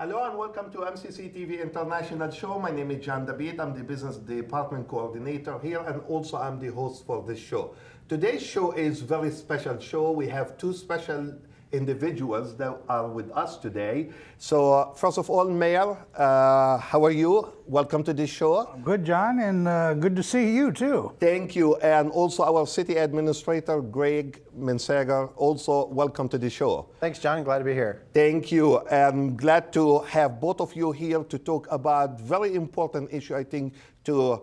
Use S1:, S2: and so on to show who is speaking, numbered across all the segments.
S1: Hello and welcome to MCC TV International Show. My name is John Dabeet. I'm the Business Department Coordinator here, and also I'm the host for this show. Today's show is a very special show. We have two special individuals that are with us today. So first of all, Mayor, how are you? Welcome to this show.
S2: Good, John, and good to see you too.
S1: Thank you. And also our City Administrator, Gregg, Mandsager, also welcome to the show.
S3: Thanks, John. Glad to be here.
S1: Thank you. I'm glad to have both of you here to talk about very important issue, I think, to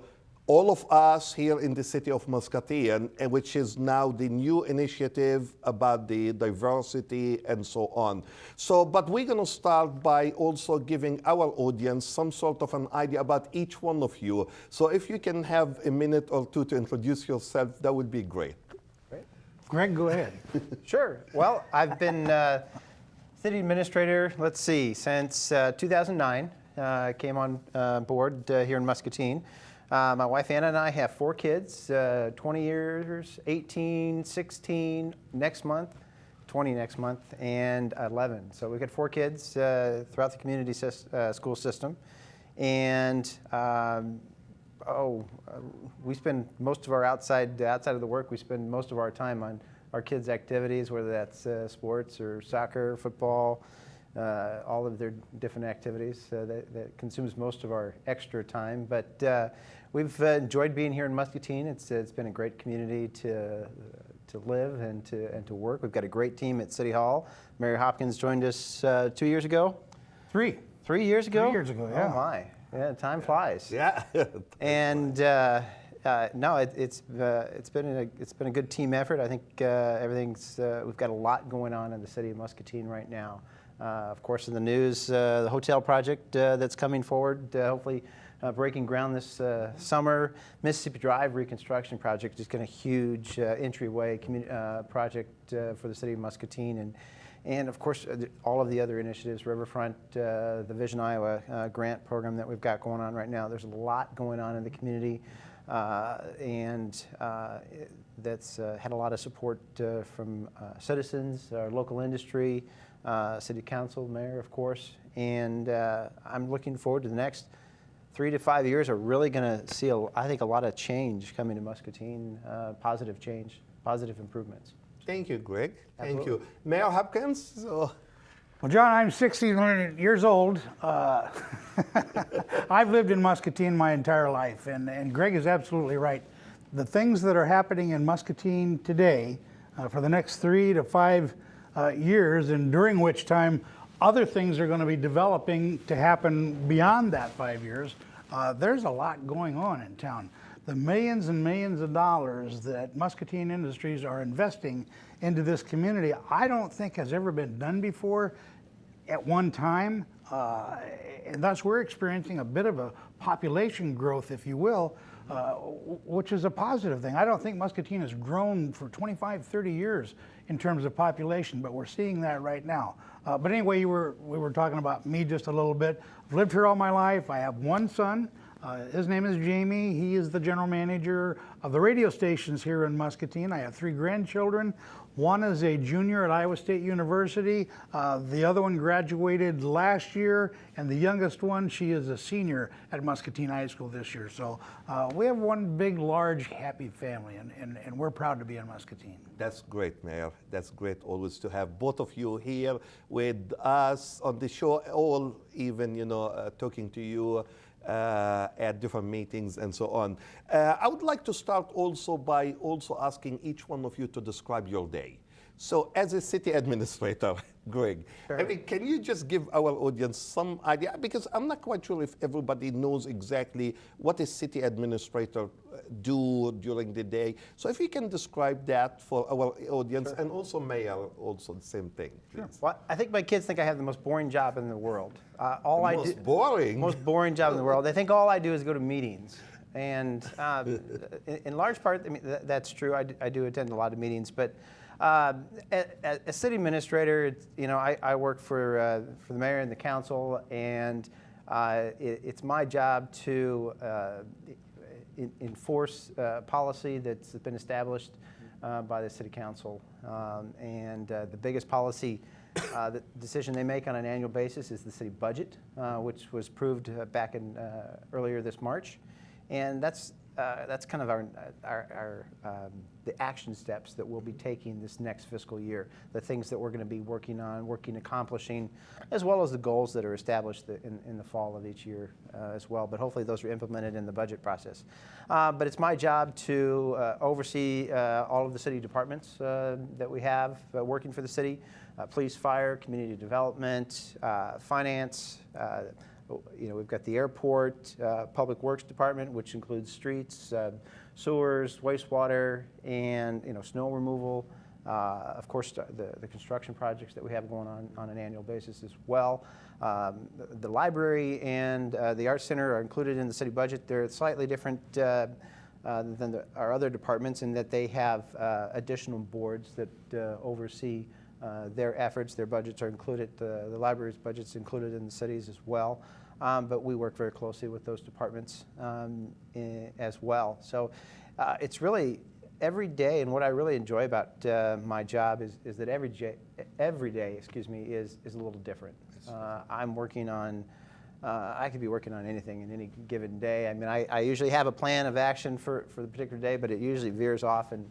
S1: all of us here in the city of Muscatine, which is now the new initiative about the diversity and so on. So, but we're going to start by also giving our audience some sort of an idea about each one of you. So if you can have a minute or two to introduce yourself, that would be great.
S3: Great.
S2: Greg, go ahead.
S3: Sure. Well, I've been city administrator, let's see, since 2009. I came on board here in Muscatine. My wife Anna and I have 4 kids, 20 years, 18, 16 next month, 20 next month, and 11. So we've got 4 kids throughout the community school system. And we spend most of our outside of the work, we spend most of our time on our kids' activities, whether that's sports or soccer, football, all of their different activities. That consumes most of our extra time. But we've enjoyed being here in Muscatine. It's been a great community to live and to work. We've got a great team at City Hall. Mayor Hopkins joined us 2 years ago.
S2: 3.
S3: 3 years ago?
S2: 3 years ago, yeah.
S3: Oh my, yeah, time flies.
S1: Yeah.
S3: And no, it's been a good team effort. I think everything's we've got a lot going on in the city of Muscatine right now. Of course, in the news, the hotel project that's coming forward, hopefully breaking ground this summer. Mississippi Drive reconstruction project is going to huge entryway project for the city of Muscatine, and of course all of the other initiatives, Riverfront, the Vision Iowa grant program that we've got going on right now. There's a lot going on in the community, and that's had a lot of support from citizens, our local industry. City Council, Mayor, of course, and I'm looking forward to the next 3 to 5 years. Are really going to see, I think, a lot of change coming to Muscatine, positive change, positive improvements.
S1: Thank you, Greg.
S3: Absolutely.
S1: Thank you. Mayor Hopkins? So.
S2: Well, John, I'm 61 years old. I've lived in Muscatine my entire life, and Greg is absolutely right. The things that are happening in Muscatine today, for the next 3 to 5 years, and during which time other things are going to be developing to happen beyond that 5 years, there's a lot going on in town. The millions and millions of dollars that Muscatine Industries are investing into this community, I don't think has ever been done before at one time, and thus we're experiencing a bit of a population growth, if you will, which is a positive thing. I don't think Muscatine has grown for 25, 30 years in terms of population, but we're seeing that right now. But anyway, we were talking about me just a little bit. I've lived here all my life. I have one son. His name is Jamie. He is the general manager of the radio stations here in Muscatine. I have 3 grandchildren. One is a junior at Iowa State University. The other one graduated last year, and the youngest one, she is a senior at Muscatine High School this year. So we have one big, large, happy family, and we're proud to be in Muscatine.
S1: That's great, Mayor. That's great always to have both of you here with us on the show, all even, talking to you at different meetings and so on. I would like to start also by also asking each one of you to describe your day. So as a city administrator, Gregg,
S3: Sure.
S1: I mean, can you just give our audience some idea? Because I'm not quite sure if everybody knows exactly what a city administrator do during the day. So if you can describe that for our audience,
S3: Sure.
S1: and also Mayor, also the same thing, please.
S3: Sure. Well, I think my kids think I have the most boring job in the world.
S1: Most boring?
S3: Most boring job in the world. They think all I do is go to meetings. And in large part, I mean, that's true. I do attend a lot of meetings, but as city administrator, I work for the mayor and the council, and it's my job to enforce policy that's been established by the city council. And the biggest policy The decision they make on an annual basis is the city budget, which was approved back in earlier this March, and that's kind of the action steps that we'll be taking this next fiscal year, the things that we're going to be working on, accomplishing, as well as the goals that are established in the fall of each year as well. But hopefully those are implemented in the budget process. But it's my job to oversee all of the city departments that we have working for the city: police, fire, community development, finance. We've got the airport, public works department, which includes streets, sewers, wastewater, and snow removal. Of course, the construction projects that we have going on an annual basis as well. The library and the art center are included in the city budget. They're slightly different than our other departments in that they have additional boards that oversee their efforts. Their budgets are included. The library's budget's included in the cities as well. But we work very closely with those departments as well. So it's really every day, and what I really enjoy about my job is that every day, is a little different. I'm working on. I could be working on anything in any given day. I mean, I usually have a plan of action for the particular day, but it usually veers off, and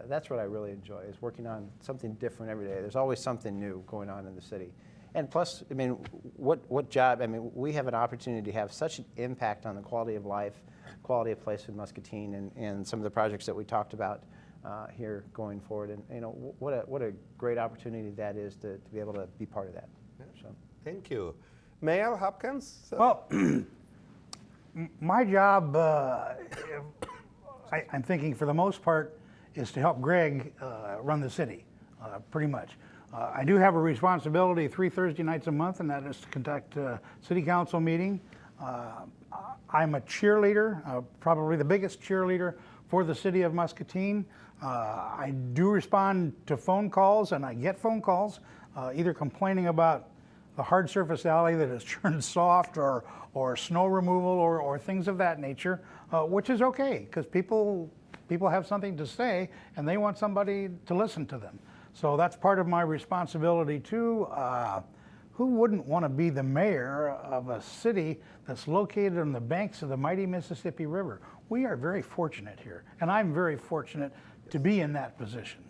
S3: that's what I really enjoy, is working on something different every day. There's always something new going on in the city. And plus, I mean, what job, I mean, we have an opportunity to have such an impact on the quality of life, quality of place in Muscatine, and some of the projects that we talked about here going forward. And what a great opportunity that is to be able to be part of that.
S1: Yeah.
S3: So.
S1: Thank you. Mayor Hopkins?
S2: Well, my job, I'm thinking for the most part, is to help Gregg run the city, pretty much. I do have a responsibility 3 Thursday nights a month, and that is to conduct a city council meeting. I'm a cheerleader, probably the biggest cheerleader for the city of Muscatine. I do respond to phone calls, and I get phone calls, either complaining about the hard surface alley that has turned soft, or snow removal, or things of that nature, which is okay, because people have something to say, and they want somebody to listen to them. So that's part of my responsibility too. Who wouldn't want to be the mayor of a city that's located on the banks of the mighty Mississippi River? We are very fortunate here, and I'm very fortunate to be in that position.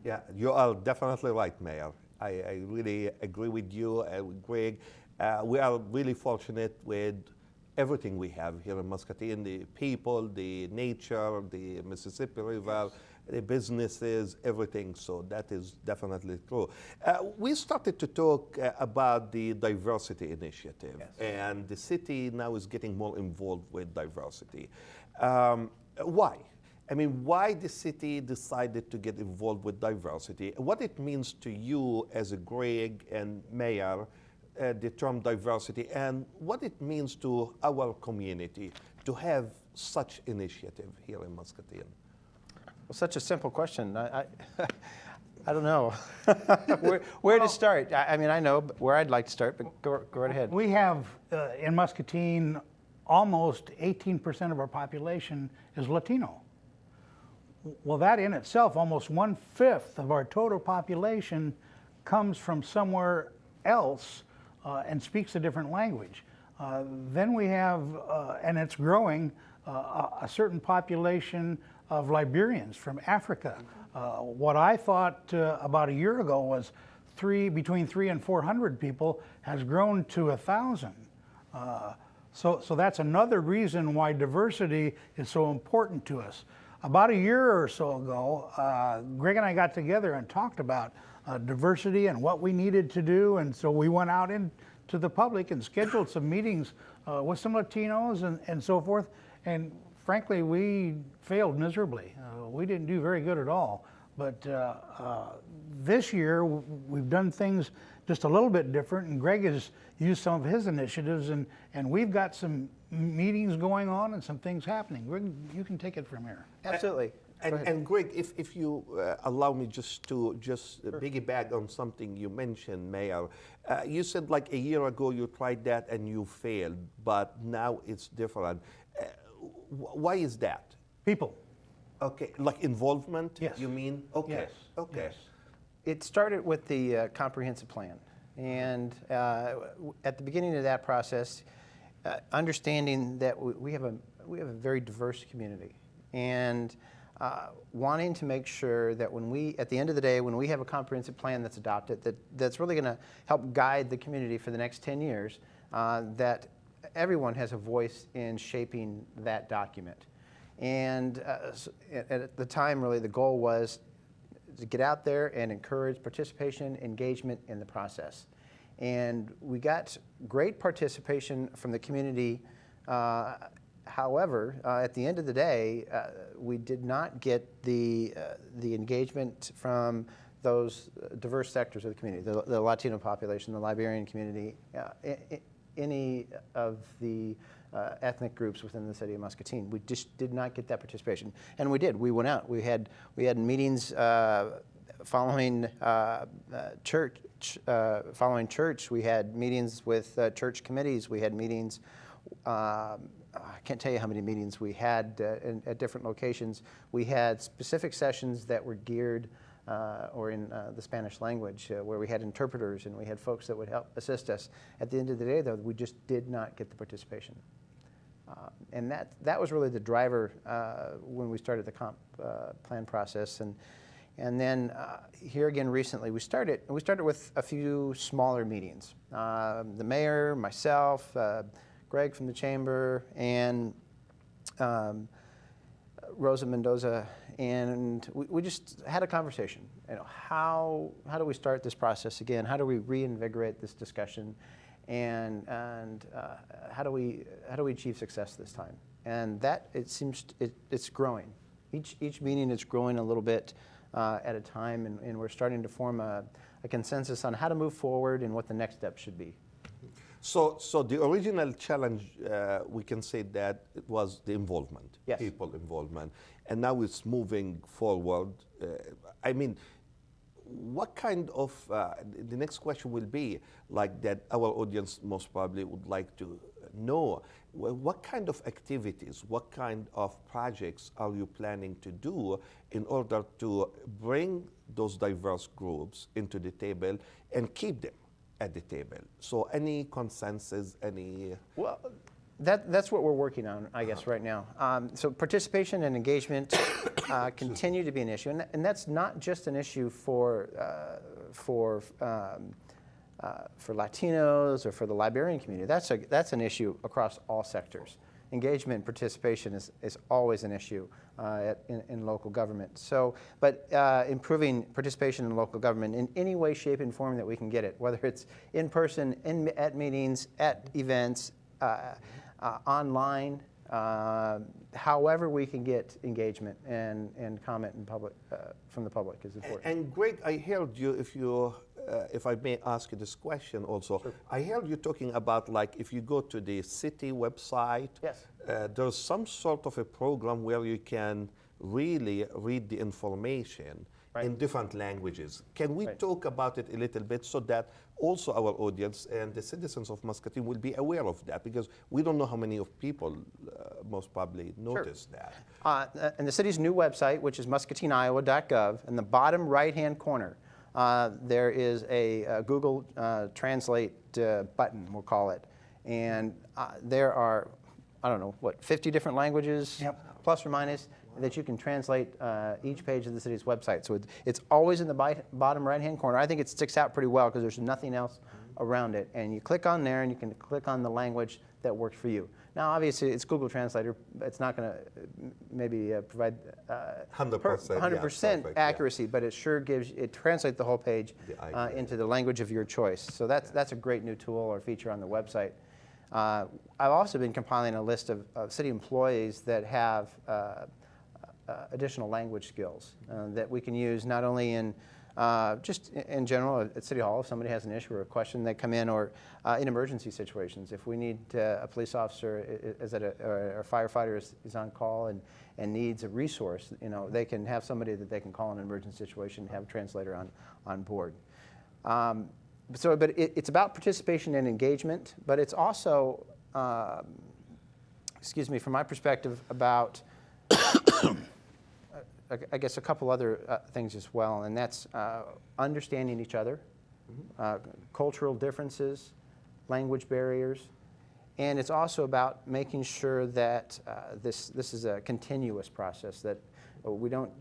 S1: Yeah, you are definitely right, Mayor. I really agree with you, Gregg. We are really fortunate with everything we have here in Muscatine: the people, the nature, the Mississippi River, the businesses, everything. So that is definitely true. We started to talk about the diversity initiative,
S3: yes.
S1: And the city now is getting more involved with diversity. Why? I mean, why the city decided to get involved with diversity? What it means to you as a Gregg and mayor, the term diversity, and what it means to our community to have such initiative here in Muscatine?
S3: Well, such a simple question. I don't know where to start. I mean, I know where I'd like to start, but go right ahead.
S2: We have in Muscatine almost 18% of our population is Latino. Well, that in itself, almost 1/5 of our total population comes from somewhere else and speaks a different language. Then we have, and it's growing, a certain population of Liberians from Africa. What I thought about a year ago was between 300 and 400 people has grown to 1,000. So that's another reason why diversity is so important to us. About a year or so ago, Gregg and I got together and talked about diversity and what we needed to do, and so we went out into the public and scheduled some meetings with some Latinos and so forth, and frankly, we failed miserably. We didn't do very good at all, but this year we've done things just a little bit different, and Gregg has used some of his initiatives, and we've got some meetings going on and some things happening. Gregg, you can take it from here.
S3: Absolutely.
S1: And Gregg, if you allow me just piggyback on something you mentioned, Mayor, you said like a year ago you tried that and you failed, but now it's different. Why is that?
S2: People.
S1: Okay, like involvement?
S2: Yes.
S1: You mean? Okay.
S2: Yes.
S1: Okay.
S2: Yes.
S3: It started with the comprehensive plan. And at the beginning of that process, understanding that we have a very diverse community, and wanting to make sure that at the end of the day, when we have a comprehensive plan that's adopted, that's really going to help guide the community for the next 10 years, that everyone has a voice in shaping that document. And at the time, really, the goal was to get out there and encourage participation, engagement in the process. And we got great participation from the community. However, at the end of the day, we did not get the engagement from those diverse sectors of the community, the Latino population, the Liberian community, any of the ethnic groups within the city of Muscatine. We just did not get that participation, and we did. We went out. We had meetings following church. Following church, we had meetings with church committees. We had meetings. I can't tell you how many meetings we had at different locations. We had specific sessions that were geared or in the Spanish language, where we had interpreters and we had folks that would help assist us. At the end of the day, though, we just did not get the participation. And that was really the driver when we started the comp plan process. And then here again recently, we started with a few smaller meetings. The mayor, myself, Gregg from the chamber, and Rosa Mendoza, and we just had a conversation. How do we start this process again? How do we reinvigorate this discussion? And how do we achieve success this time? And that it's growing. Each meeting is growing a little bit at a time, and we're starting to form a consensus on how to move forward and what the next step should be.
S1: So the original challenge, we can say that it was the involvement,
S3: yes.
S1: People involvement, and now it's moving forward. I mean, what kind of, the next question will be like that our audience most probably would like to know, what kind of activities, what kind of projects are you planning to do in order to bring those diverse groups into the table and keep them at the table? So any consensus, any?
S3: Well, that's what we're working on, I guess, right now. So participation and engagement continue to be an issue, and that's not just an issue for Latinos or for the Liberian community. That's an issue across all sectors. Engagement and participation is always an issue in local government. So, but improving participation in local government in any way, shape, and form that we can get it, whether it's in person, at meetings, at events, online, however we can get engagement and comment in public, from the public is important.
S1: And Gregg, I heard you, if I may ask you this question also,
S3: sure.
S1: I heard you talking about like if you go to the city website,
S3: yes.
S1: There's some sort of a program where you can really read the information right. in different languages. Can we
S3: right.
S1: talk about it a little bit so that also our audience and the citizens of Muscatine will be aware of that? Because we don't know how many of people most probably notice
S3: sure.
S1: that.
S3: And the city's new website, which is muscatineiowa.gov, in the bottom right-hand corner, there is a Google Translate button, we'll call it. And there are, I don't know, 50 different languages,
S2: yep.
S3: plus or minus, that you can translate each page of the city's website. So it's always in the bottom right-hand corner. I think it sticks out pretty well because there's nothing else around it. And you click on there and you can click on the language that works for you. Now, obviously, it's Google Translator. It's not going to maybe provide 100% accuracy, yeah. But it sure translates the whole page into the language of your choice. So that's a great new tool or feature on the website. I've also been compiling a list of city employees that have additional language skills that we can use not only in just in general at City Hall if somebody has an issue or a question, they come in, or in emergency situations. If we need a police officer or a firefighter is on call and needs a resource, they can have somebody that they can call in an emergency situation and have a translator on board. But it's about participation and engagement, but it's also, from my perspective, about I guess, a couple other things as well, and that's understanding each other, cultural differences, language barriers, and it's also about making sure that this is a continuous process, that we don't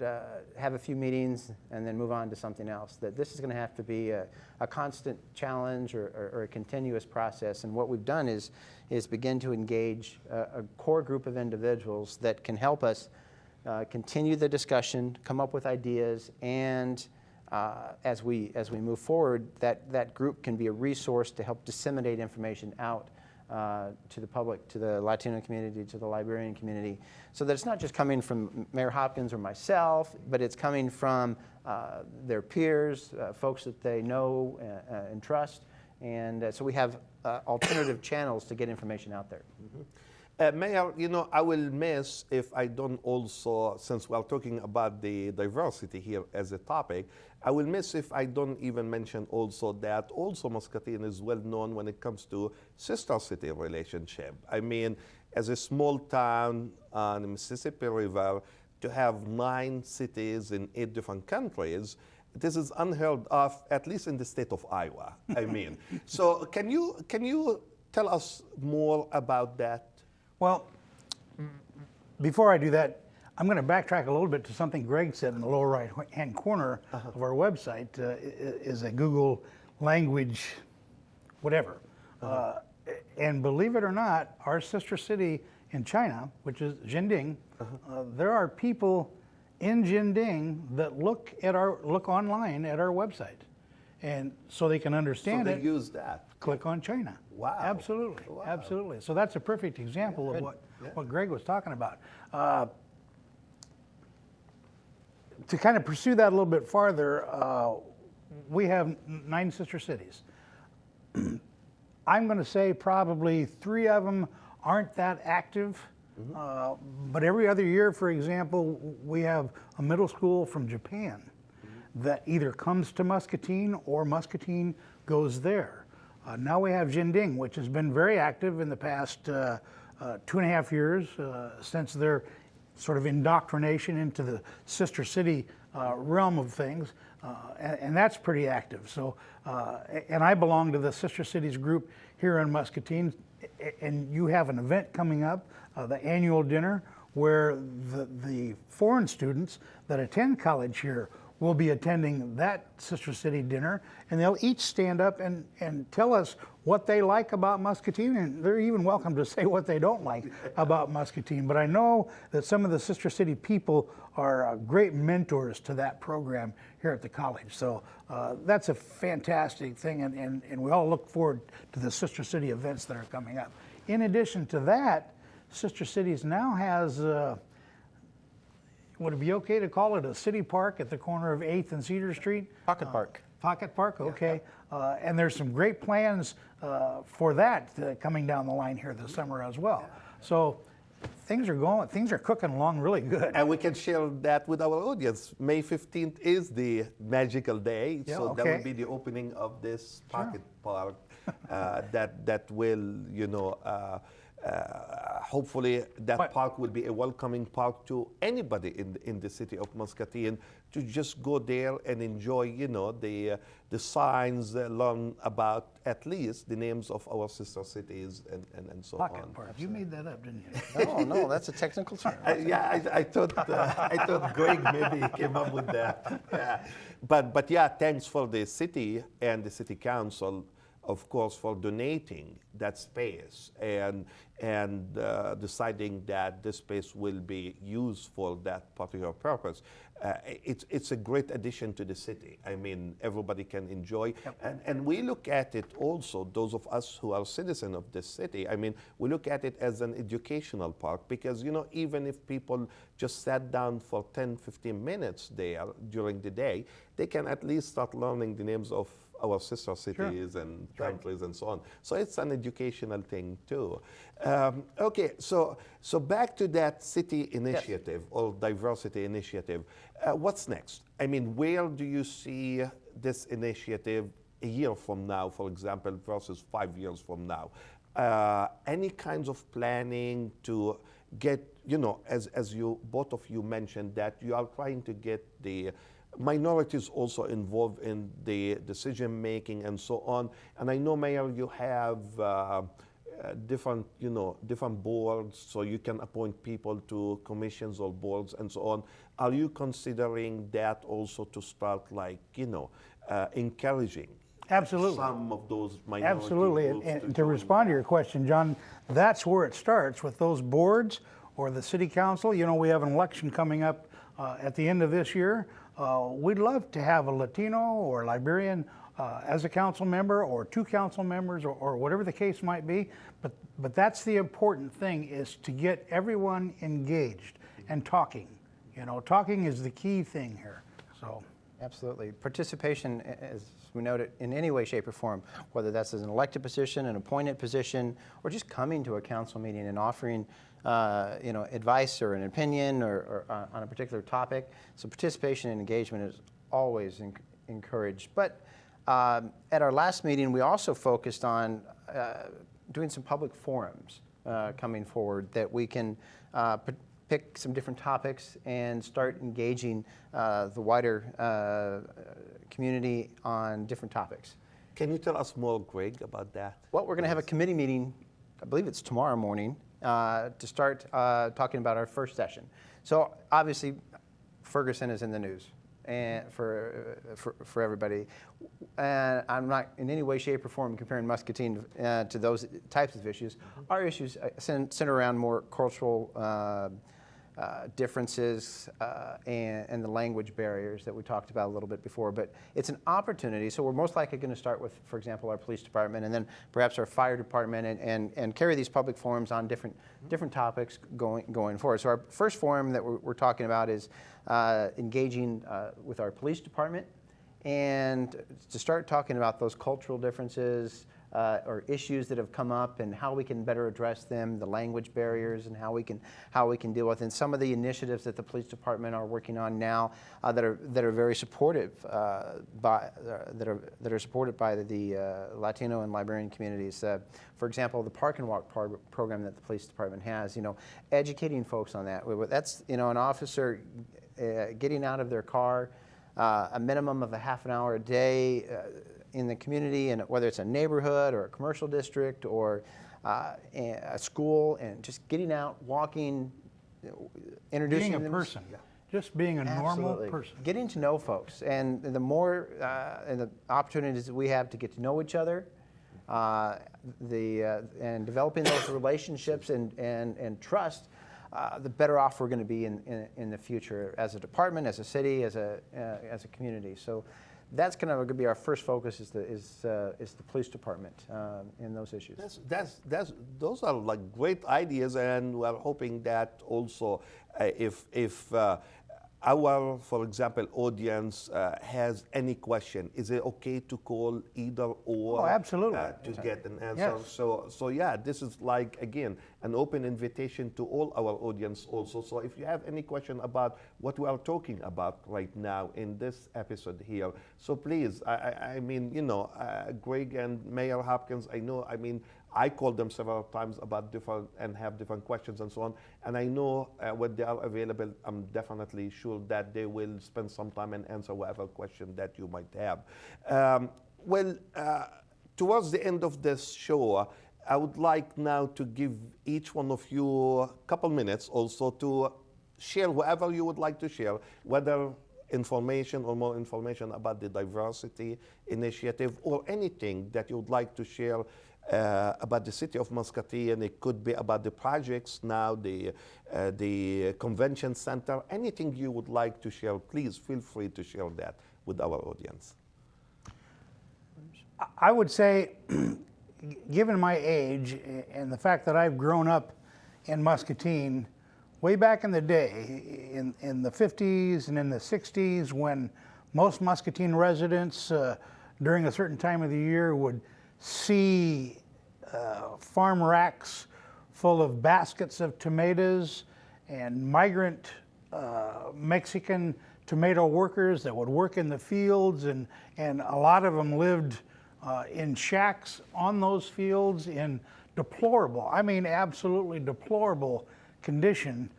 S3: have a few meetings and then move on to something else, that this is going to have to be a constant challenge or a continuous process. And what we've done is begin to engage a core group of individuals that can help us continue the discussion, come up with ideas, and as we move forward, that group can be a resource to help disseminate information out to the public, to the Latino community, to the librarian community, so that it's not just coming from Mayor Hopkins or myself, but it's coming from their peers, folks that they know and trust, and so we have alternative channels to get information out there.
S1: Mayor, I will miss if I don't also, since we're talking about the diversity here as a topic, I will miss if I don't even mention also that also Muscatine is well known when it comes to sister city relationship. I mean, as a small town on the Mississippi River, to have 9 cities in 8 different countries, this is unheard of, at least in the state of Iowa. I mean, so can you tell us more about that?
S2: Well, before I do that, I'm going to backtrack a little bit to something Gregg said in the lower right-hand corner of our website. Is a Google language, whatever. And believe it or not, our sister city in China, which is Jinding, there are people in Jinding that look online at our website, and so they can understand
S1: it. So they use that.
S2: Click on China.
S1: Wow.
S2: Absolutely.
S1: Wow.
S2: Absolutely. So that's a perfect example of what Gregg was talking about. To kind of pursue that a little bit farther, we have 9 sister cities. I'm going to say probably 3 of them aren't that active. But every other year, for example, we have a middle school from Japan that either comes to Muscatine or Muscatine goes there. Now we have Jinding, which has been very active in the past 2.5 years since their sort of indoctrination into the sister city realm of things, and that's pretty active. So, and I belong to the Sister Cities group here in Muscatine, and you have an event coming up, the annual dinner, where the foreign students that attend college here will be attending that Sister City dinner, and they'll each stand up and tell us what they like about Muscatine, and they're even welcome to say what they don't like about Muscatine. But I know that some of the Sister City people are great mentors to that program here at the college. So that's a fantastic thing, and we all look forward to the Sister City events that are coming up. In addition to that, Sister Cities now has would it be okay to call it a city park at the corner of 8th and Cedar Street?
S3: Pocket Park.
S2: Pocket Park, okay. And there's some great plans for that coming down the line here this summer as well. So things are cooking along really good.
S1: And we can share that with our audience. May 15th is the magical day,
S2: Yeah,
S1: so
S2: okay.
S1: that will be the opening of this pocket park that will, hopefully that park will be a welcoming park to anybody in the city of Muscatine to just go there and enjoy, the signs, learn about at least the names of our sister cities and so
S2: Pocket
S1: on.
S2: Park. You made that up, didn't you?
S3: No, that's a technical term.
S1: I thought Gregg maybe came up with that. Yeah. But yeah, thanks for the city and the city council, of course, for donating that space and deciding that this space will be used for that particular purpose. It's a great addition to the city. I mean, everybody can enjoy. Yep. And we look at it also, those of us who are citizens of this city, I mean, we look at it as an educational park because, even if people just sat down for 10, 15 minutes there during the day, they can at least start learning the names of our sister cities and countries and so on. So it's an educational thing too. Okay, so back to that city initiative or diversity initiative. What's next? I mean, where do you see this initiative a year from now, for example, versus 5 years from now? Any kinds of planning to get as you both of you mentioned, that you are trying to get the minorities also involved in the decision making and so on. And I know, Mayor, you have different boards, so you can appoint people to commissions or boards and so on. Are you considering that also to start, like, encouraging
S2: Absolutely.
S1: some of those minority
S2: Absolutely.
S1: groups
S2: And to
S1: join?
S2: respond to your question, John, that's where it starts with those boards or the city council. We have an election coming up at the end of this year. We'd love to have a Latino or Liberian as a council member, or two council members, or whatever the case might be. But that's the important thing, is to get everyone engaged and talking. Talking is the key thing here. So.
S3: Absolutely. Participation, as we noted, in any way, shape, or form, whether that's as an elected position, an appointed position, or just coming to a council meeting and offering advice or an opinion or on a particular topic. So participation and engagement is always encouraged. But at our last meeting, we also focused on doing some public forums coming forward that we can pick some different topics and start engaging the wider community on different topics.
S1: Can you tell us more, Gregg, about that?
S3: Well, we're going to have a committee meeting, I believe it's tomorrow morning, to start talking about our first session. So obviously, Ferguson is in the news and for everybody. And I'm not in any way, shape, or form comparing Muscatine to those types of issues. Our issues center around more cultural differences and the language barriers that we talked about a little bit before. But it's an opportunity, so we're most likely going to start with, for example, our police department, and then perhaps our fire department, and carry these public forums on different topics going forward. So our first forum that we're talking about is engaging with our police department, and to start talking about those cultural differences or issues that have come up and how we can better address them, the language barriers, and how we can deal with, and some of the initiatives that the police department are working on now that are very supportive that are supported by the Latino and Liberian communities. For example, the Park and Walk program that the police department has, educating folks on that. That's an officer getting out of their car a minimum of a half an hour a day in the community, and whether it's a neighborhood or a commercial district or a school, and just getting out, walking, introducing
S2: being a person, just being a normal person.
S3: Getting to know folks, and the more and the opportunities that we have to get to know each other, and developing those relationships and trust, the better off we're going to be in the future as a department, as a city, as a community. So that's kind of going to be our first focus, is the police department in those issues.
S1: Those are like great ideas, and we're hoping that also if our, for example, audience has any question, is it okay to call either or?
S2: Oh, absolutely.
S1: To get an answer.
S2: Yes.
S1: So yeah, this is like, again, an open invitation to all our audience also. So if you have any question about what we are talking about right now in this episode here, so please, I mean, Gregg and Mayor Hopkins, I called them several times about different questions and so on. And I know when they are available, I'm definitely sure that they will spend some time and answer whatever question that you might have. Towards the end of this show, I would like now to give each one of you a couple minutes also to share whatever you would like to share, whether information or more information about the diversity initiative or anything that you would like to share about the city of Muscatine. It could be about the projects now, the convention center, anything you would like to share. Please feel free to share that with our audience.
S2: I would say, given my age and the fact that I've grown up in Muscatine, way back in the day, in the 50s and in the 60s, when most Muscatine residents during a certain time of the year would see farm racks full of baskets of tomatoes and migrant Mexican tomato workers that would work in the fields, and a lot of them lived in shacks on those fields in deplorable, absolutely deplorable condition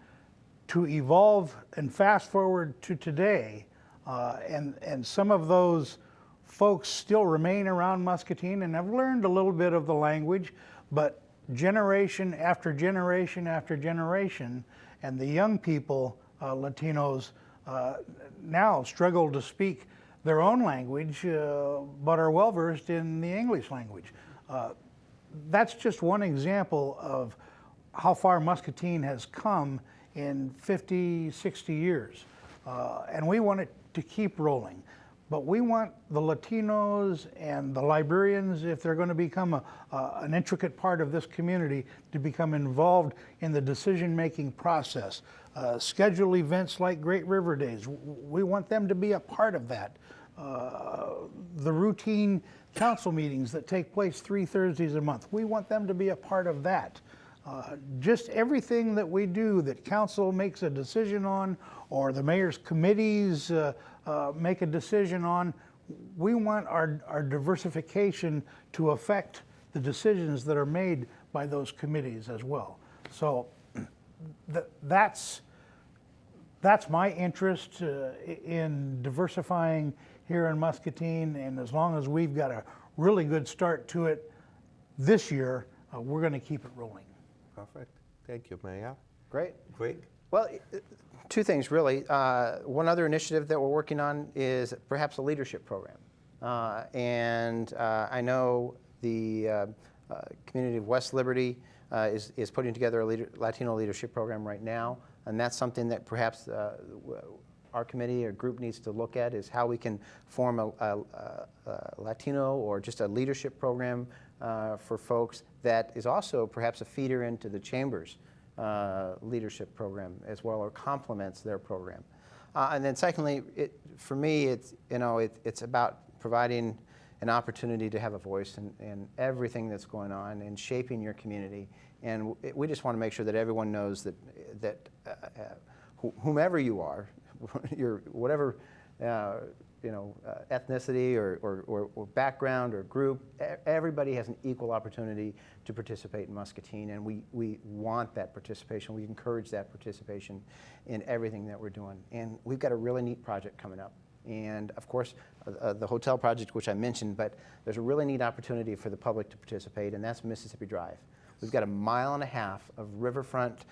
S2: to evolve and fast forward to today, and some of those folks still remain around Muscatine and have learned a little bit of the language, but generation after generation after generation, and the young people, Latinos, now struggle to speak their own language, but are well versed in the English language. That's just one example of how far Muscatine has come in 50, 60 years. And we want it to keep rolling. But we want the Latinos and the librarians, if they're going to become an intricate part of this community, to become involved in the decision-making process. Schedule events like Great River Days. We want them to be a part of that. The routine council meetings that take place 3 Thursdays a month. We want them to be a part of that. Just everything that we do that council makes a decision on, or the mayor's committees make a decision on, we want our diversification to affect the decisions that are made by those committees as well. So that's my interest in diversifying here in Muscatine, and as long as we've got a really good start to it this year, we're going to keep it rolling.
S1: Perfect. Thank you, Mayor.
S3: Great.
S1: Gregg?
S3: Well, 2 things really. One other initiative that we're working on is perhaps a leadership program. I know the community of West Liberty is putting together a Latino leadership program right now, and that's something that perhaps our committee or group needs to look at, is how we can form a Latino or just a leadership program for folks that is also perhaps a feeder into the Chamber's leadership program as well, or complements their program. And then secondly, for me, it's about providing an opportunity to have a voice in everything that's going on and shaping your community. And we just want to make sure that everyone knows that whomever you are, your whatever ethnicity or background or group, everybody has an equal opportunity to participate in Muscatine, and we want that participation. We encourage that participation in everything that we're doing. And we've got a really neat project coming up. And of course, the hotel project, which I mentioned, but there's a really neat opportunity for the public to participate, and that's Mississippi Drive. We've got 1.5 miles of riverfront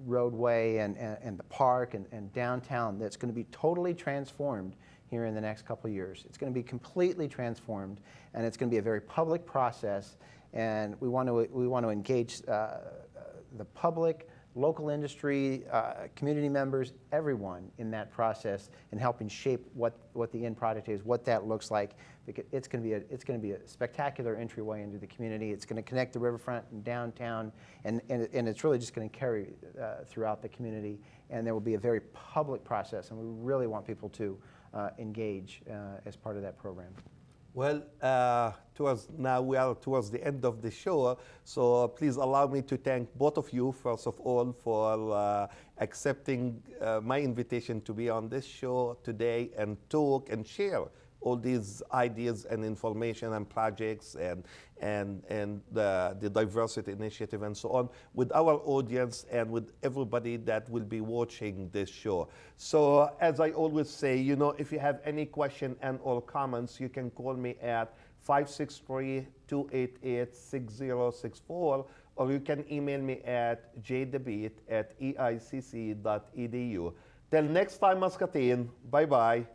S3: roadway and the park and downtown that's going to be totally transformed here in the next couple of years. It's going to be completely transformed, and it's going to be a very public process. And we want to engage the public, local industry, community members, everyone in that process, in helping shape what the end product is, what that looks like. Because it's going to be a spectacular entryway into the community. It's going to connect the riverfront and downtown, and it's really just going to carry throughout the community. And there will be a very public process, and we really want people to engage as part of that program.
S1: Well, now we are towards the end of the show, so please allow me to thank both of you, first of all, for accepting my invitation to be on this show today and talk and share all these ideas and information and projects and the diversity initiative and so on with our audience and with everybody that will be watching this show. So as I always say, if you have any question and or comments, you can call me at 563-288-6064, or you can email me at jdabeet@eicc.edu. Till next time, Muscatine, bye-bye.